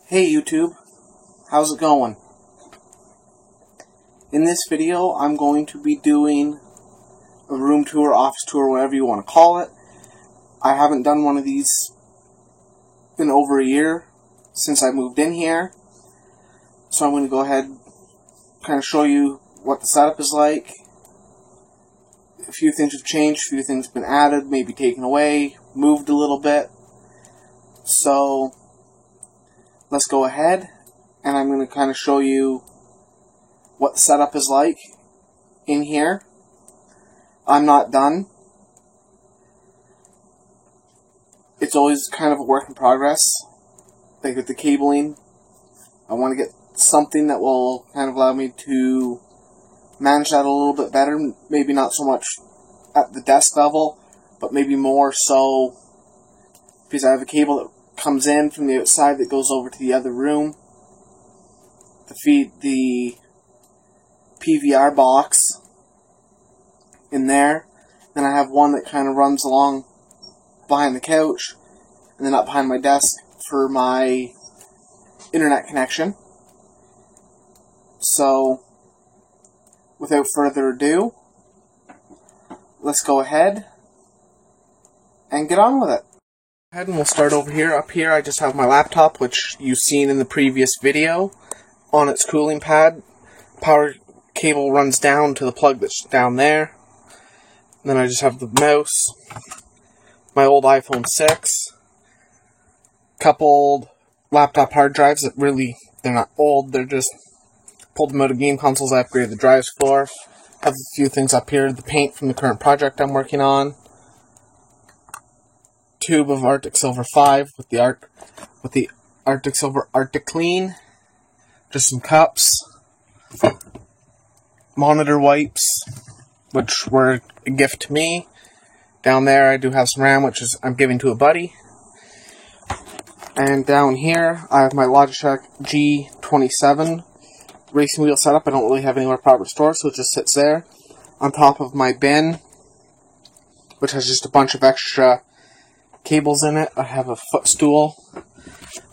Hey YouTube, how's it going? In this video, I'm going to be doing a room tour, office tour, whatever you want to call it. I haven't done one of these in over a year since I moved in here. So I'm going to go ahead and kind of show you what the setup is like. A few things have changed, a few things have been added, maybe taken away, moved a little bit. So let's go ahead, and I'm going to kind of show you what the setup is like in here. I'm not done. It's always kind of a work in progress. Like with the cabling, I want to get something that will kind of allow me to manage that a little bit better. Maybe not so much at the desk level, but maybe more so because I have a cable that comes in from the outside that goes over to the other room to feed the PVR box in there. Then I have one that kind of runs along behind the couch and then up behind my desk for my internet connection. So without further ado, let's go ahead and get on with it. And we'll start over here. Up here I just have my laptop, which you've seen in the previous video, on its cooling pad. Power cable runs down to the plug that's down there. And then I just have the mouse, my old iPhone 6, couple laptop hard drives that really, they're not old, they're just pulled them out of game consoles I upgraded the drives for. Have a few things up here, the paint from the current project I'm working on. Tube of Arctic Silver 5 with the Arctic Silver Arctic Clean. Just some cups. Monitor wipes, which were a gift to me. Down there I do have some RAM, which is I'm giving to a buddy. And down here I have my Logitech G27 racing wheel setup. I don't really have anywhere proper to store, so it just sits there on top of my bin, which has just a bunch of extra cables in it. I have a footstool,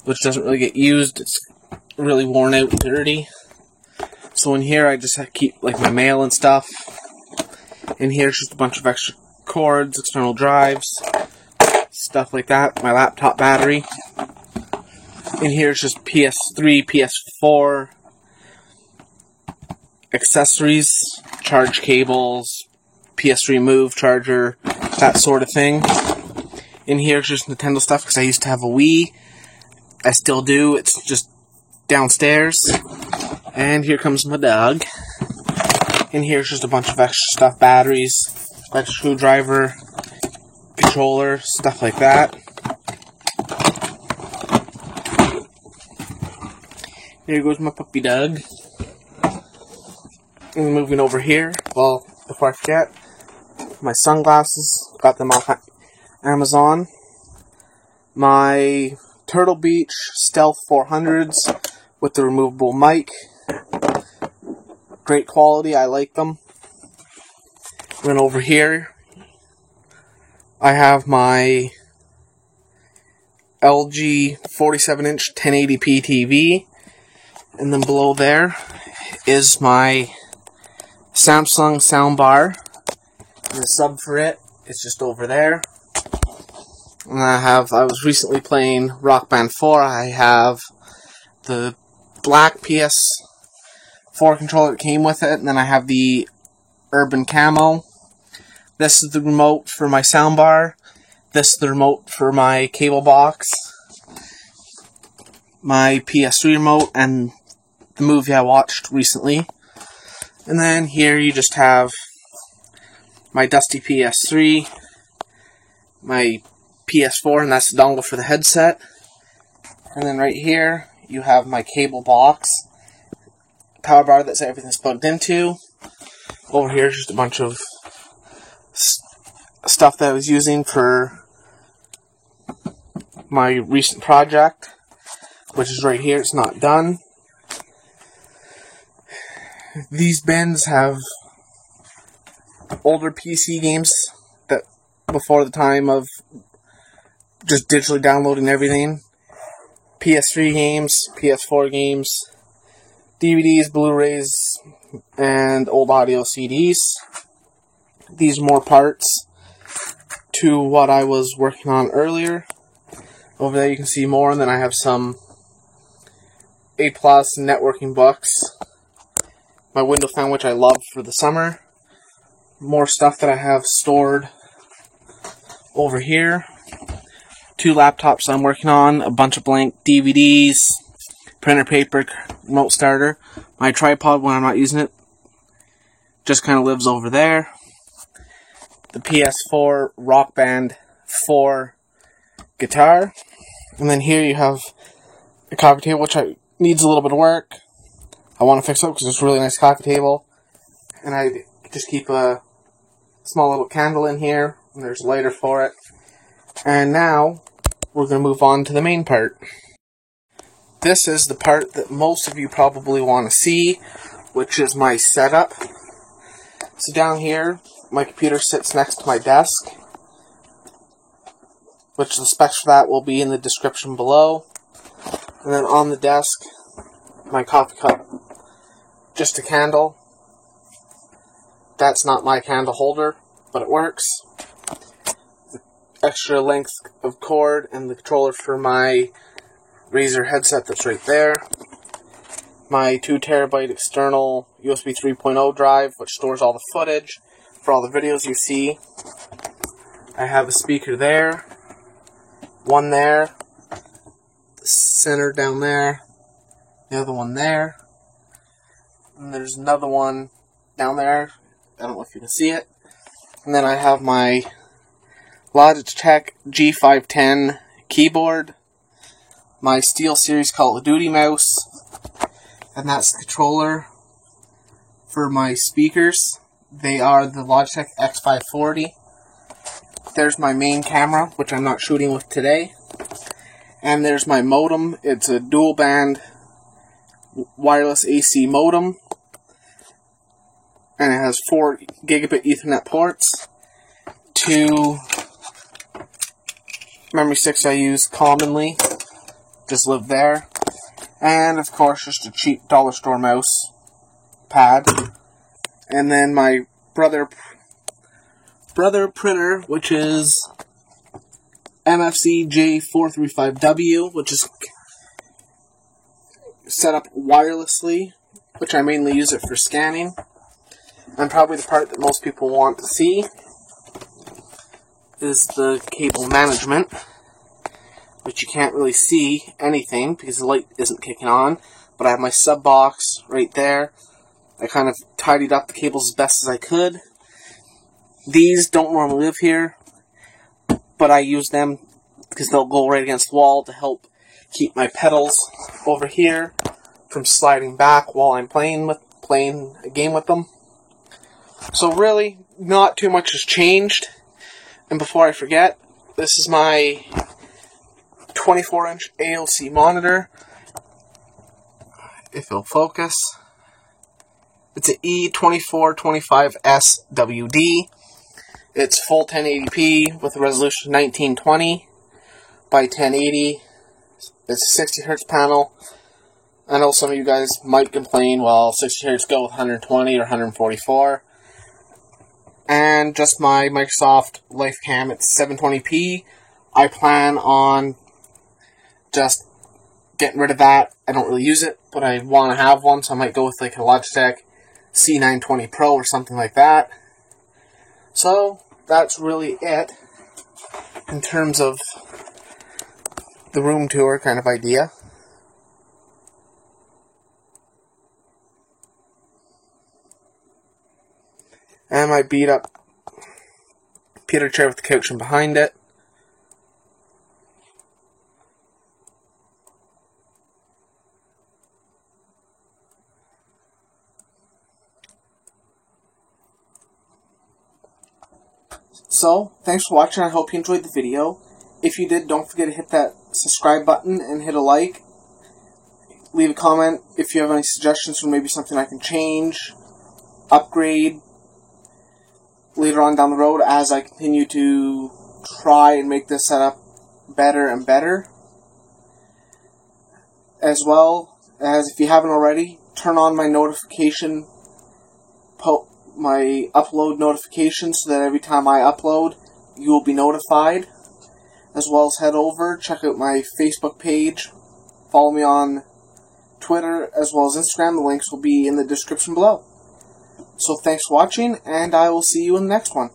which doesn't really get used. It's really worn out and dirty. So in here I just have to keep like my mail and stuff. In here's just a bunch of extra cords, external drives, stuff like that. My laptop battery. In here's just PS3, PS4 accessories, charge cables, PS3 Move charger, that sort of thing. In here's just Nintendo stuff, because I used to have a Wii. I still do. It's just downstairs. And here comes my dog. In here's just a bunch of extra stuff. Batteries, electric screwdriver, controller, stuff like that. Here goes my puppy dog. And moving over here, well, before I forget, my sunglasses. Got them off Amazon. My Turtle Beach Stealth 400s with the removable mic. Great quality, I like them. Then over here, I have my LG 47-inch 1080p TV. And then below there is my Samsung soundbar. And the sub for it is just over there. And I was recently playing Rock Band 4. I have the black PS4 controller that came with it, and then I have the Urban Camo. This is the remote for my soundbar. This is the remote for my cable box. My PS3 remote, and the movie I watched recently. And then here you just have my dusty PS3, my PS4, and that's the dongle for the headset. And then right here, you have my cable box, power bar that's everything's plugged into. Over here is just a bunch of stuff that I was using for my recent project, which is right here. It's not done. These bins have older PC games that before the time of just digitally downloading everything. PS3 games, PS4 games, DVDs, Blu-rays, and old audio CDs. These are more parts to what I was working on earlier. Over there you can see more, and then I have some A+ networking books. My window fan, which I love for the summer. More stuff that I have stored over here. 2 laptops I'm working on, a bunch of blank DVDs, printer paper, remote starter. My tripod, when I'm not using it, just kind of lives over there. The PS4 Rock Band 4 guitar. And then here you have a coffee table, which needs a little bit of work. I want to fix it because it's a really nice coffee table. And I just keep a small little candle in here. And there's a lighter for it. And now we're going to move on to the main part. This is the part that most of you probably want to see, which is my setup. So down here, my computer sits next to my desk, which the specs for that will be in the description below. And then on the desk, my coffee cup, just a candle. That's not my candle holder, but it works. The extra length of cord and the controller for my Razer headset that's right there. My 2 terabyte external USB 3.0 drive, which stores all the footage for all the videos you see. I have a speaker there, one there, the center down there, the other one there, and there's another one down there. I don't know if you can see it. And then I have my Logitech G510 keyboard, my SteelSeries Call of Duty mouse, and that's the controller for my speakers. They are the Logitech X540. There's my main camera, which I'm not shooting with today. And there's my modem. It's a dual band wireless AC modem. And it has 4 gigabit Ethernet ports. 2 memory sticks I use commonly. Just live there. And of course, just a cheap dollar store mouse pad. And then my brother printer, which is MFC J435W, which is set up wirelessly, which I mainly use it for scanning. And probably the part that most people want to see is the cable management, which you can't really see anything because the light isn't kicking on. But I have my sub box right there. I kind of tidied up the cables as best as I could. These don't normally live here, but I use them because they'll go right against the wall to help keep my pedals over here from sliding back while I'm playing a game with them. So really, not too much has changed. And before I forget, this is my 24-inch AOC monitor. If it'll focus. It's an E2425SWD. It's full 1080p with a resolution of 1920 by 1080. It's a 60 Hz panel. I know some of you guys might complain, well, 60 Hz go with 120 or 144. And just my Microsoft LifeCam, it's 720p. I plan on just getting rid of that. I don't really use it, but I want to have one, so I might go with like a Logitech C920 Pro or something like that. So, that's really it in terms of the room tour kind of idea. And my beat up Peter chair with the couch in behind it. So, thanks for watching. I hope you enjoyed the video. If you did, don't forget to hit that subscribe button and hit a like. Leave a comment if you have any suggestions for maybe something I can change, upgrade later on down the road as I continue to try and make this setup better and better. as well as, if you haven't already, turn on my notification, my upload notifications, so that every time I upload, you will be notified. As well as head over, check out my Facebook page, follow me on Twitter, as well as Instagram. The links will be in the description below. So thanks for watching, and I will see you in the next one.